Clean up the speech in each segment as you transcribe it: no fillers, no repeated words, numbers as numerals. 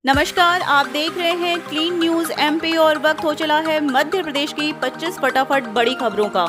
नमस्कार, आप देख रहे हैं क्लीन न्यूज एमपी और वक्त हो चला है मध्य प्रदेश की 25 फटाफट बड़ी खबरों का।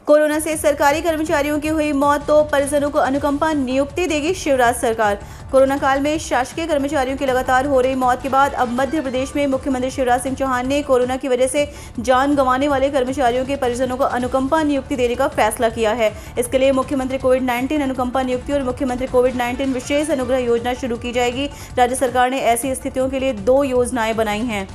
कोरोना से सरकारी कर्मचारियों की हुई मौत तो परिजनों को अनुकंपा नियुक्ति देगी शिवराज सरकार। कोरोना काल में शासकीय कर्मचारियों की लगातार हो रही मौत के बाद अब मध्य प्रदेश में मुख्यमंत्री शिवराज सिंह चौहान ने कोरोना की वजह से जान गंवाने वाले कर्मचारियों के परिजनों को अनुकंपा नियुक्ति देने का फैसला किया है। इसके लिए मुख्यमंत्री कोविड-19 अनुकंपा नियुक्ति और मुख्यमंत्री कोविड-19 विशेष अनुग्रह योजना शुरू की जाएगी। राज्य सरकार ने ऐसी स्थितियों के लिए 2 योजनाएं बनाई हैं।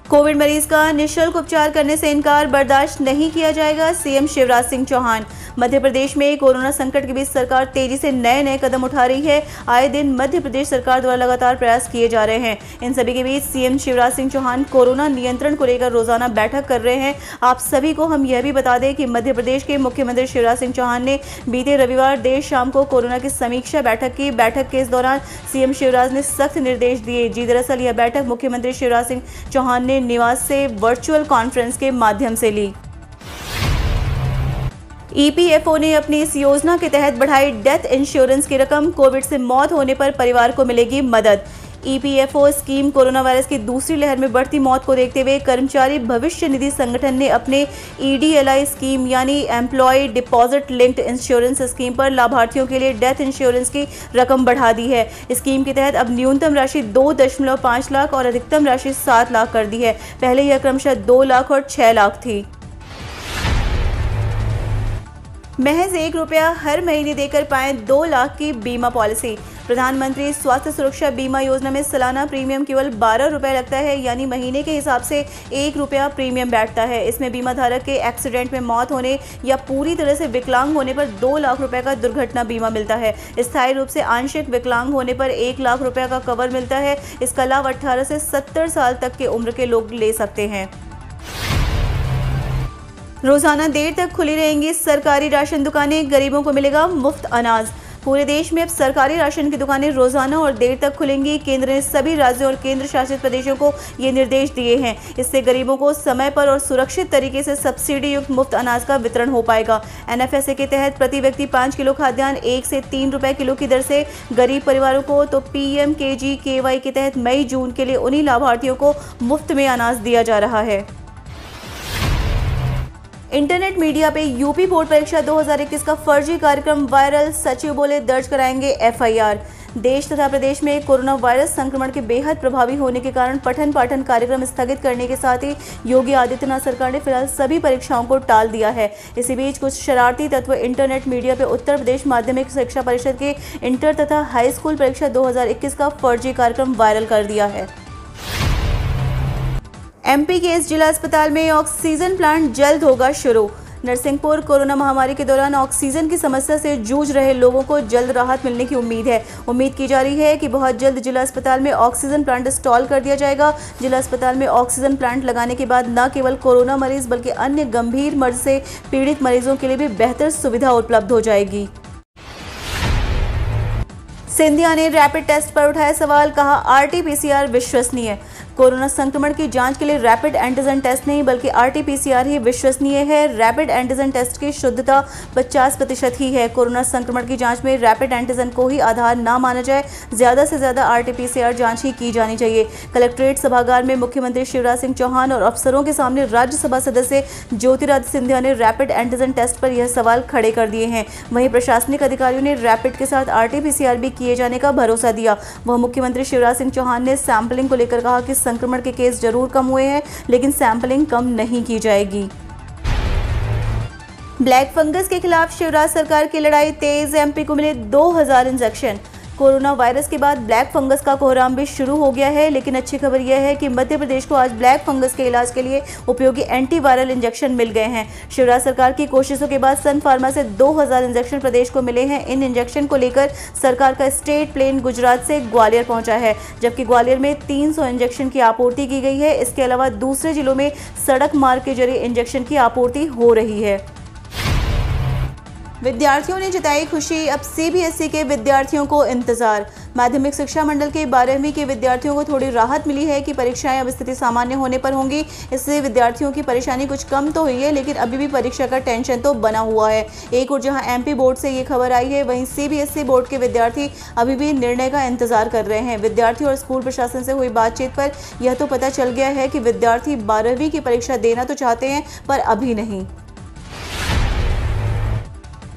कोविड मरीज का निःशुल्क उपचार करने से इनकार बर्दाश्त नहीं किया जाएगा, सीएम शिवराज सिंह चौहान। मध्य प्रदेश में कोरोना संकट के बीच सरकार तेजी से नए कदम उठा रही है। आए दिन मध्य प्रदेश सरकार द्वारा लगातार प्रयास किए जा रहे हैं। इन सभी के बीच सीएम शिवराज सिंह चौहान कोरोना नियंत्रण को लेकर रोजाना बैठक कर रहे हैं। आप सभी को हम यह भी बता दें कि मध्य प्रदेश के मुख्यमंत्री शिवराज सिंह चौहान ने बीते रविवार देर शाम को कोरोना की समीक्षा बैठक की। बैठक के इस दौरान सीएम शिवराज ने सख्त निर्देश दिए। दरअसल यह बैठक मुख्यमंत्री शिवराज सिंह चौहान ने निवास से वर्चुअल कॉन्फ्रेंस के माध्यम से ली। ईपीएफओ ने अपनी इस योजना के तहत बढ़ाई डेथ इंश्योरेंस की रकम। कोविड से मौत होने पर परिवार को मिलेगी मदद। ईपीएफओ स्कीम कोरोना वायरस की दूसरी लहर में बढ़ती मौत को देखते हुए कर्मचारी भविष्य निधि संगठन ने अपने ईडीएलआई स्कीम यानी employ deposit linked insurance scheme पर लाभार्थियों के लिए डेथ इंश्योरेंस की रकम बढ़ा दी है। स्कीम के तहत अब न्यूनतम राशि 2.5 लाख और अधिकतम राशि 7 लाख कर दी है। पहले यह क्रमशः 2 लाख और 6 लाख थी। महज ₹1 हर महीने देकर पाएं 2 लाख की बीमा पॉलिसी। प्रधानमंत्री स्वास्थ्य सुरक्षा बीमा योजना में सालाना प्रीमियम केवल ₹12 लगता है, यानी महीने के हिसाब से ₹1 प्रीमियम बैठता है। इसमें बीमा धारक के एक्सीडेंट में मौत होने या पूरी तरह से विकलांग होने पर ₹2 लाख का दुर्घटना बीमा मिलता है। स्थायी रूप से आंशिक विकलांग होने पर ₹1 लाख का कवर मिलता है। इसका लाभ 18 से 70 साल तक के उम्र के लोग ले सकते हैं। रोजाना देर तक खुली रहेंगी सरकारी राशन दुकानें, गरीबों को मिलेगा मुफ्त अनाज। पूरे देश में अब सरकारी राशन की दुकानें रोजाना और देर तक खुलेंगी। केंद्र ने सभी राज्यों और केंद्र शासित प्रदेशों को ये निर्देश दिए हैं। इससे गरीबों को समय पर और सुरक्षित तरीके से सब्सिडी युक्त मुफ्त अनाज का वितरण हो पाएगा। एनएफएसए के तहत प्रति व्यक्ति 5 किलो खाद्यान्न 1 से 3 रुपए किलो की दर से गरीब परिवारों को, तो पीएमकेजीकेवाई के तहत मई जून के लिए उन्हीं लाभार्थियों को मुफ्त में अनाज दिया जा रहा है। इंटरनेट मीडिया पे यूपी बोर्ड परीक्षा 2021 का फर्जी कार्यक्रम वायरल, सचिव बोले दर्ज कराएंगे एफआईआर। देश तथा प्रदेश में कोरोना वायरस संक्रमण के बेहद प्रभावी होने के कारण पठन पाठन कार्यक्रम स्थगित करने के साथ ही योगी आदित्यनाथ सरकार ने फिलहाल सभी परीक्षाओं को टाल दिया है। इसी बीच कुछ शरारती तत्व इंटरनेट मीडिया पे उत्तर प्रदेश माध्यमिक शिक्षा परिषद के इंटर तथा हाई स्कूल परीक्षा 2021 का फर्जी कार्यक्रम वायरल कर दिया है। एमपी के इस जिला अस्पताल में ऑक्सीजन प्लांट जल्द होगा शुरू। नरसिंहपुर कोरोना महामारी के दौरान ऑक्सीजन की समस्या से जूझ रहे लोगों को जल्द राहत मिलने की उम्मीद है। उम्मीद की जा रही है कि बहुत जल्द जिला अस्पताल में ऑक्सीजन प्लांट इंस्टॉल कर दिया जाएगा। जिला अस्पताल में ऑक्सीजन प्लांट लगाने के बाद न केवल कोरोना मरीज बल्कि अन्य गंभीर मर्ज से पीड़ित मरीजों के लिए भी बेहतर सुविधा उपलब्ध हो जाएगी। सिंधिया ने रैपिड टेस्ट पर उठाया सवाल, कहा आरटी-पीसीआर विश्वसनीय। कोरोना संक्रमण की जांच के लिए रैपिड एंटीजन टेस्ट नहीं बल्कि आरटी-पीसीआर ही विश्वसनीय है। रैपिड एंटीजन टेस्ट की शुद्धता 50% ही है। कोरोना संक्रमण की जांच में रैपिड एंटीजन को ही आधार ना माना जाए, ज्यादा से ज्यादा आरटी-पीसीआर जांच ही की जानी चाहिए। कलेक्ट्रेट सभागार में मुख्यमंत्री शिवराज सिंह चौहान और अफसरों के सामने राज्यसभा सदस्य ज्योतिरादित्य सिंधिया ने रैपिड एंटीजन टेस्ट पर यह सवाल खड़े कर दिए हैं। वहीं प्रशासनिक अधिकारियों ने रैपिड के साथ आरटी-पीसीआर भी किए जाने का भरोसा दिया। वह मुख्यमंत्री शिवराज सिंह चौहान ने सैंपलिंग को लेकर कहा कि संक्रमण के केस जरूर कम हुए हैं, लेकिन सैंपलिंग कम नहीं की जाएगी। ब्लैक फंगस के खिलाफ शिवराज सरकार की लड़ाई तेज, एमपी को मिले 2000 इंजेक्शन। कोरोना वायरस के बाद ब्लैक फंगस का कोहराम भी शुरू हो गया है, लेकिन अच्छी खबर यह है कि मध्य प्रदेश को आज ब्लैक फंगस के इलाज के लिए उपयोगी एंटीवायरल इंजेक्शन मिल गए हैं। शिवराज सरकार की कोशिशों के बाद सन फार्मा से 2000 इंजेक्शन प्रदेश को मिले हैं। इन इंजेक्शन को लेकर सरकार का स्टेट प्लेन गुजरात से ग्वालियर पहुंचा है, जबकि ग्वालियर में 300 इंजेक्शन की आपूर्ति की गई है। इसके अलावा दूसरे जिलों में सड़क मार्ग के जरिए इंजेक्शन की आपूर्ति हो रही है। विद्यार्थियों ने जताई खुशी, अब सीबीएसई के विद्यार्थियों को इंतजार। माध्यमिक शिक्षा मंडल के 12वीं के विद्यार्थियों को थोड़ी राहत मिली है कि परीक्षाएं अब स्थिति सामान्य होने पर होंगी। इससे विद्यार्थियों की परेशानी कुछ कम तो हुई है, लेकिन अभी भी परीक्षा का टेंशन तो बना हुआ है। एक और जहां एमपी बोर्ड से ये खबर आई है, वहीं सीबीएसई बोर्ड के विद्यार्थी अभी भी निर्णय का इंतजार कर रहे हैं। विद्यार्थी और स्कूल प्रशासन से हुई बातचीत पर यह तो पता चल गया है कि विद्यार्थी 12वीं की परीक्षा देना तो चाहते हैं, पर अभी नहीं।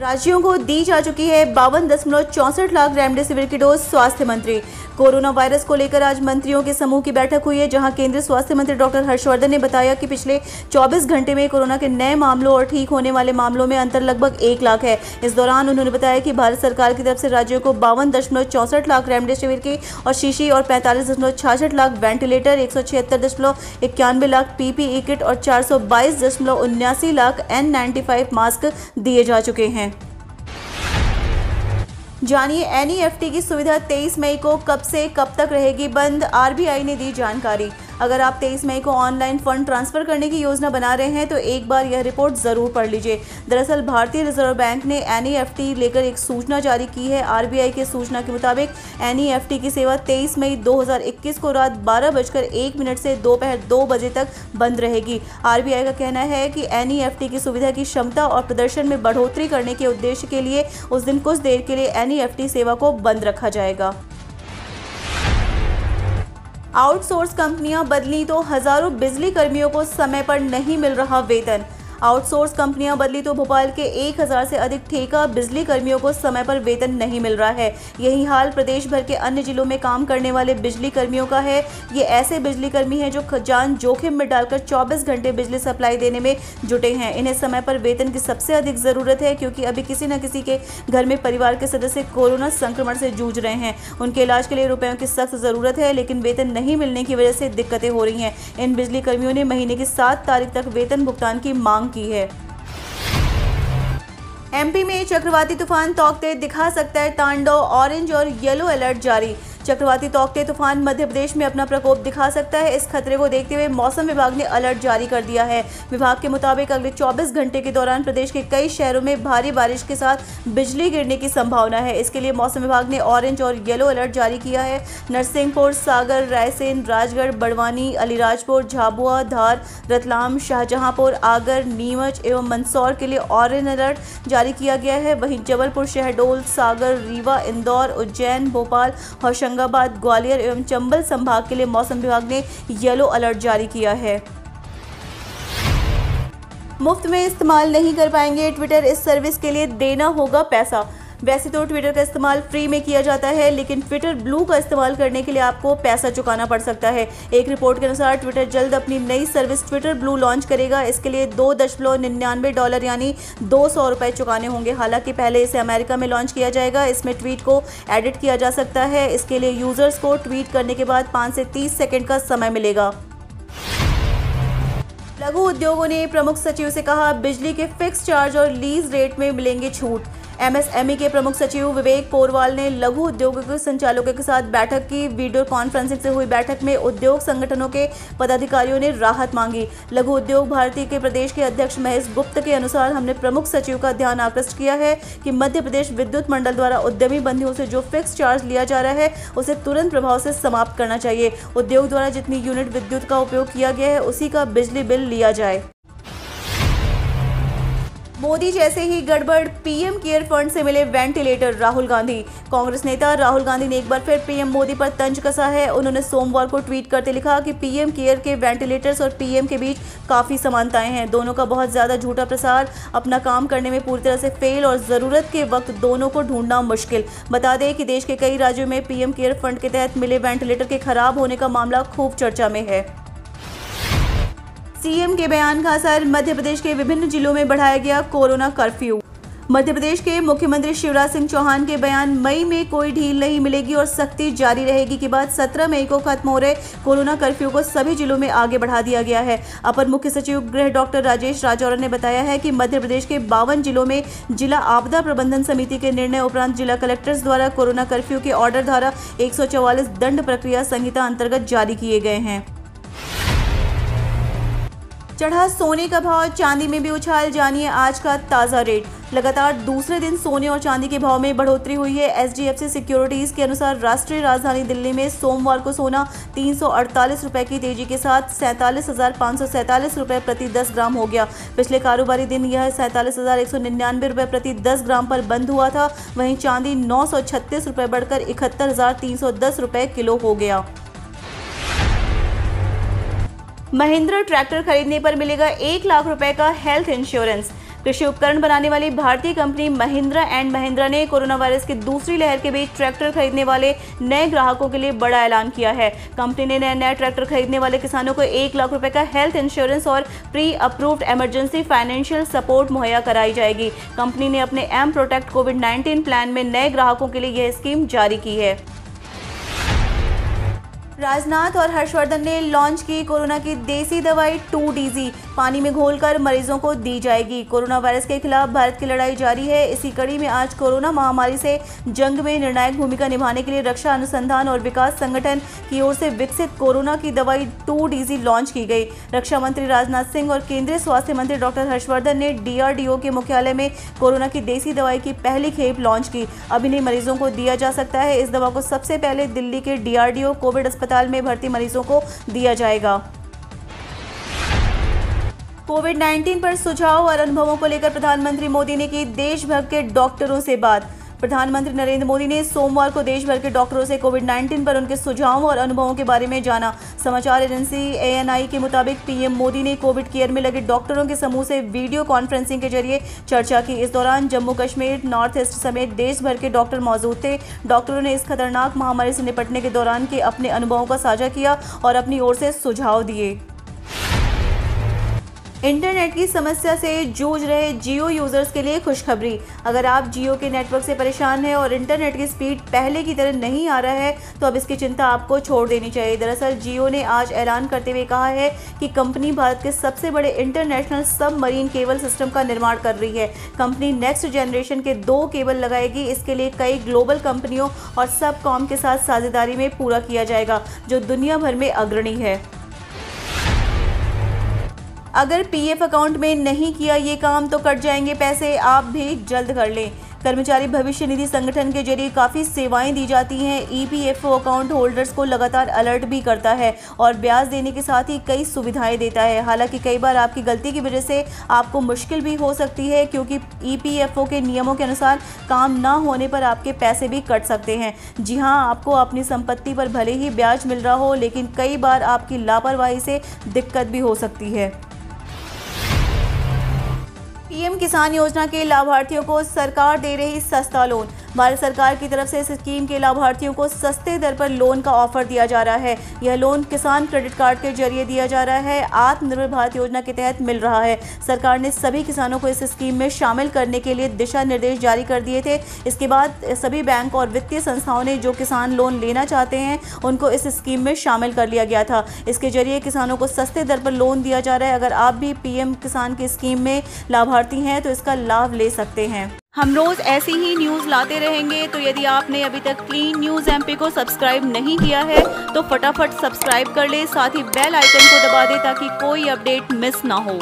राज्यों को दी जा चुकी है 52.64 लाख रेमडेसिविर की डोज। स्वास्थ्य मंत्री। कोरोना वायरस को लेकर आज मंत्रियों के समूह की बैठक हुई है, जहां केंद्रीय स्वास्थ्य मंत्री डॉक्टर हर्षवर्धन ने बताया कि पिछले 24 घंटे में कोरोना के नए मामलों और ठीक होने वाले मामलों में अंतर लगभग 1 लाख है। इस दौरान उन्होंने बताया कि भारत सरकार की तरफ से राज्यों को 52.64 लाख रेमडेसिविर की और शीशी और 45.66 lakh ventilator, 176.91 lakh PPE kit और 422.79 लाख N95 मास्क दिए जा चुके हैं। जानिए एनईएफटी की सुविधा 23 मई को कब से कब तक रहेगी बंद। आरबीआई ने दी जानकारी। अगर आप 23 मई को ऑनलाइन फंड ट्रांसफर करने की योजना बना रहे हैं तो एक बार यह रिपोर्ट जरूर पढ़ लीजिए। दरअसल भारतीय रिजर्व बैंक ने एनईएफटी लेकर एक सूचना जारी की है। आरबीआई के सूचना के मुताबिक एनईएफटी की सेवा 23 मई 2021 को रात 12:01 से दोपहर 2 बजे तक बंद रहेगी। आरबीआई का कहना है कि एनईएफटी की सुविधा की क्षमता और प्रदर्शन में बढ़ोतरी करने के उद्देश्य के लिए उस दिन कुछ देर के लिए एनईएफटी सेवा को बंद रखा जाएगा। आउटसोर्स कंपनियां बदली तो हजारों बिजली कर्मियों को समय पर नहीं मिल रहा वेतन। आउटसोर्स कंपनियां बदली तो भोपाल के 1000 से अधिक ठेका बिजली कर्मियों को समय पर वेतन नहीं मिल रहा है। यही हाल प्रदेश भर के अन्य जिलों में काम करने वाले बिजली कर्मियों का है। ये ऐसे बिजली कर्मी हैं जो जान जोखिम में डालकर 24 घंटे बिजली सप्लाई देने में जुटे हैं। इन्हें समय पर वेतन की सबसे अधिक ज़रूरत है, क्योंकि अभी किसी न किसी के घर में परिवार के सदस्य कोरोना संक्रमण से जूझ रहे हैं। उनके इलाज के लिए रुपयों की सख्त ज़रूरत है, लेकिन वेतन नहीं मिलने की वजह से दिक्कतें हो रही हैं। इन बिजली कर्मियों ने महीने की 7 तारीख तक वेतन भुगतान की मांग की है। एमपी में चक्रवाती तूफान तौकते दिखा सकता है तांडव। ऑरेंज और येलो अलर्ट जारी। चक्रवाती तौकते तूफान मध्य प्रदेश में अपना प्रकोप दिखा सकता है। इस खतरे को देखते हुए मौसम विभाग ने अलर्ट जारी कर दिया है। विभाग के मुताबिक अगले 24 घंटे के दौरान प्रदेश के कई शहरों में भारी बारिश के साथ बिजली गिरने की संभावना है। इसके लिए मौसम विभाग ने ऑरेंज और येलो अलर्ट जारी किया है। नरसिंहपुर, सागर, रायसेन, राजगढ़, बड़वानी, अलीराजपुर, झाबुआ, धार, रतलाम, शाहजहांपुर, आगर, नीमच एवं मंदसौर के लिए ऑरेंज अलर्ट जारी किया गया है। वहीं जबलपुर, शहडोल, सागर, रीवा, इंदौर, उज्जैन, भोपाल, होशंगाबाद, ग्वालियर एवं चंबल संभाग के लिए मौसम विभाग ने येलो अलर्ट जारी किया है। मुफ्त में इस्तेमाल नहीं कर पाएंगे ट्विटर, इस सर्विस के लिए देना होगा पैसा। वैसे तो ट्विटर का इस्तेमाल फ्री में किया जाता है, लेकिन ट्विटर ब्लू का इस्तेमाल करने के लिए आपको पैसा चुकाना पड़ सकता है। एक रिपोर्ट के अनुसार ट्विटर जल्द अपनी नई सर्विस ट्विटर ब्लू लॉन्च करेगा। इसके लिए $2.99 यानी 200 रुपये चुकाने होंगे। हालांकि पहले इसे अमेरिका में लॉन्च किया जाएगा। इसमें ट्वीट को एडिट किया जा सकता है। इसके लिए यूजर्स को ट्वीट करने के बाद 5 से 30 सेकेंड का समय मिलेगा। लघु उद्योगों ने प्रमुख सचिव से कहा, बिजली के फिक्स चार्ज और लीज रेट में मिलेंगे छूट। एमएसएमई के प्रमुख सचिव विवेक पोरवाल ने लघु उद्योगों के संचालकों के साथ बैठक की। वीडियो कॉन्फ्रेंसिंग से हुई बैठक में उद्योग संगठनों के पदाधिकारियों ने राहत मांगी। लघु उद्योग भारती के प्रदेश के अध्यक्ष महेश गुप्त के अनुसार, हमने प्रमुख सचिव का ध्यान आकृष्ट किया है कि मध्य प्रदेश विद्युत मंडल द्वारा उद्यमी बंदियों से जो फिक्स चार्ज लिया जा रहा है उसे तुरंत प्रभाव से समाप्त करना चाहिए। उद्योग द्वारा जितनी यूनिट विद्युत का उपयोग किया गया है उसी का बिजली बिल लिया जाए। मोदी जैसे ही गड़बड़, पीएम केयर फंड से मिले वेंटिलेटर। राहुल गांधी। कांग्रेस नेता राहुल गांधी ने एक बार फिर पीएम मोदी पर तंज कसा है। उन्होंने सोमवार को ट्वीट करते लिखा कि पीएम केयर के वेंटिलेटर्स और पीएम के बीच काफ़ी समानताएं हैं। दोनों का बहुत ज़्यादा झूठा प्रसार, अपना काम करने में पूरी तरह से फेल और ज़रूरत के वक्त दोनों को ढूंढना मुश्किल। बता दें कि देश के कई राज्यों में पीएम केयर फंड के तहत मिले वेंटिलेटर के खराब होने का मामला खूब चर्चा में है। सीएम के बयान का असर, मध्य प्रदेश के विभिन्न जिलों में बढ़ाया गया कोरोना कर्फ्यू। मध्य प्रदेश के मुख्यमंत्री शिवराज सिंह चौहान के बयान, मई में कोई ढील नहीं मिलेगी और सख्ती जारी रहेगी के बाद 17 मई को खत्म हो रहे कोरोना कर्फ्यू को सभी जिलों में आगे बढ़ा दिया गया है। अपर मुख्य सचिव गृह डॉक्टर राजेश राजौरा ने बताया है कि मध्य प्रदेश के 52 जिलों में जिला आपदा प्रबंधन समिति के निर्णय उपरांत जिला कलेक्टर्स द्वारा कोरोना कर्फ्यू के ऑर्डर धारा 144 दंड प्रक्रिया संहिता अंतर्गत जारी किए गए हैं। चढ़ा सोने का भाव, चांदी में भी उछाल। जानिए आज का ताज़ा रेट। लगातार दूसरे दिन सोने और चांदी के भाव में बढ़ोतरी हुई है। एचडीएफसी सिक्योरिटीज के अनुसार राष्ट्रीय राजधानी दिल्ली में सोमवार को सोना 348 रुपए की तेजी के साथ 47,547 रुपए प्रति 10 ग्राम हो गया। पिछले कारोबारी दिन यह 47,199 रुपए प्रति 10 ग्राम पर बंद हुआ था। वहीं चांदी 936 रुपए बढ़कर 71,310 रुपए किलो हो गया। महिंद्रा ट्रैक्टर खरीदने पर मिलेगा 1 लाख रुपए का हेल्थ इंश्योरेंस। कृषि उपकरण बनाने वाली भारतीय कंपनी महिंद्रा एंड महिंद्रा ने कोरोना वायरस की दूसरी लहर के बीच ट्रैक्टर खरीदने वाले नए ग्राहकों के लिए बड़ा ऐलान किया है। कंपनी ने नया ट्रैक्टर खरीदने वाले किसानों को 1 लाख रुपए का हेल्थ इंश्योरेंस और pre approved emergency financial support मुहैया कराई जाएगी। कंपनी ने अपने एम प्रोटेक्ट कोविड-19 प्लान में नए ग्राहकों के लिए यह स्कीम जारी की है। राजनाथ और हर्षवर्धन ने लॉन्च की कोरोना की देसी दवाई 2DZ। पानी में घोलकर मरीजों को दी जाएगी। कोरोना वायरस के खिलाफ भारत की लड़ाई जारी है। इसी कड़ी में आज कोरोना महामारी से जंग में निर्णायक भूमिका निभाने के लिए रक्षा अनुसंधान और विकास संगठन की ओर से विकसित कोरोना की दवाई 2DZ लॉन्च की गई। रक्षा मंत्री राजनाथ सिंह और केंद्रीय स्वास्थ्य मंत्री डॉक्टर हर्षवर्धन ने DRDO के मुख्यालय में कोरोना की देसी दवाई की पहली खेप लॉन्च की। अब इन्हें मरीजों को दिया जा सकता है। इस दवा को सबसे पहले दिल्ली के DRDO कोविड अस्पताल में भर्ती मरीजों को दिया जाएगा। कोविड-19 पर सुझाव और अनुभवों को लेकर प्रधानमंत्री मोदी ने की देश भर के डॉक्टरों से बात। प्रधानमंत्री नरेंद्र मोदी ने सोमवार को देश भर के डॉक्टरों से कोविड-19 पर उनके सुझावों और अनुभवों के बारे में जाना। समाचार एजेंसी ANI के मुताबिक पीएम मोदी ने कोविड केयर में लगे डॉक्टरों के समूह से वीडियो कॉन्फ्रेंसिंग के जरिए चर्चा की। इस दौरान जम्मू कश्मीर, नॉर्थ ईस्ट समेत देश भर के डॉक्टर मौजूद थे। डॉक्टरों ने इस खतरनाक महामारी से निपटने के दौरान के अपने अनुभवों का साझा किया और अपनी ओर से सुझाव दिए। इंटरनेट की समस्या से जूझ रहे जियो यूजर्स के लिए खुशखबरी। अगर आप जियो के नेटवर्क से परेशान हैं और इंटरनेट की स्पीड पहले की तरह नहीं आ रहा है तो अब इसकी चिंता आपको छोड़ देनी चाहिए। दरअसल जियो ने आज ऐलान करते हुए कहा है कि कंपनी भारत के सबसे बड़े इंटरनेशनल सबमरीन केबल सिस्टम का निर्माण कर रही है। कंपनी नेक्स्ट जनरेशन के 2 केबल लगाएगी। इसके लिए कई ग्लोबल कंपनियों और सबकॉम के साथ साझेदारी में पूरा किया जाएगा, जो दुनिया भर में अग्रणी है। अगर पीएफ अकाउंट में नहीं किया ये काम तो कट जाएंगे पैसे, आप भी जल्द कर लें। कर्मचारी भविष्य निधि संगठन के जरिए काफ़ी सेवाएं दी जाती हैं। EPFO अकाउंट होल्डर्स को लगातार अलर्ट भी करता है और ब्याज देने के साथ ही कई सुविधाएं देता है। हालांकि कई बार आपकी गलती की वजह से आपको मुश्किल भी हो सकती है, क्योंकि EPFO के नियमों के अनुसार काम ना होने पर आपके पैसे भी कट सकते हैं। जी हाँ, आपको अपनी संपत्ति पर भले ही ब्याज मिल रहा हो, लेकिन कई बार आपकी लापरवाही से दिक्कत भी हो सकती है। पीएम किसान योजना के लाभार्थियों को सरकार दे रही सस्ता लोन। भारत सरकार की तरफ से इस स्कीम के लाभार्थियों को सस्ते दर पर लोन का ऑफर दिया जा रहा है। यह लोन किसान क्रेडिट कार्ड के जरिए दिया जा रहा है। आत्मनिर्भर भारत योजना के तहत मिल रहा है। सरकार ने सभी किसानों को इस स्कीम में शामिल करने के लिए दिशा निर्देश जारी कर दिए थे। इसके बाद सभी बैंक और वित्तीय संस्थाओं ने जो किसान लोन लेना चाहते हैं उनको इस स्कीम में शामिल कर लिया गया था। इसके जरिए किसानों को सस्ते दर पर लोन दिया जा रहा है। अगर आप भी पीएम किसान की स्कीम में लाभार्थी हैं तो इसका लाभ ले सकते हैं। हम रोज ऐसी ही न्यूज़ लाते रहेंगे, तो यदि आपने अभी तक क्लीन न्यूज़ MP को सब्सक्राइब नहीं किया है तो फटाफट सब्सक्राइब कर ले, साथ ही बेल आइकन को दबा दे ताकि कोई अपडेट मिस ना हो।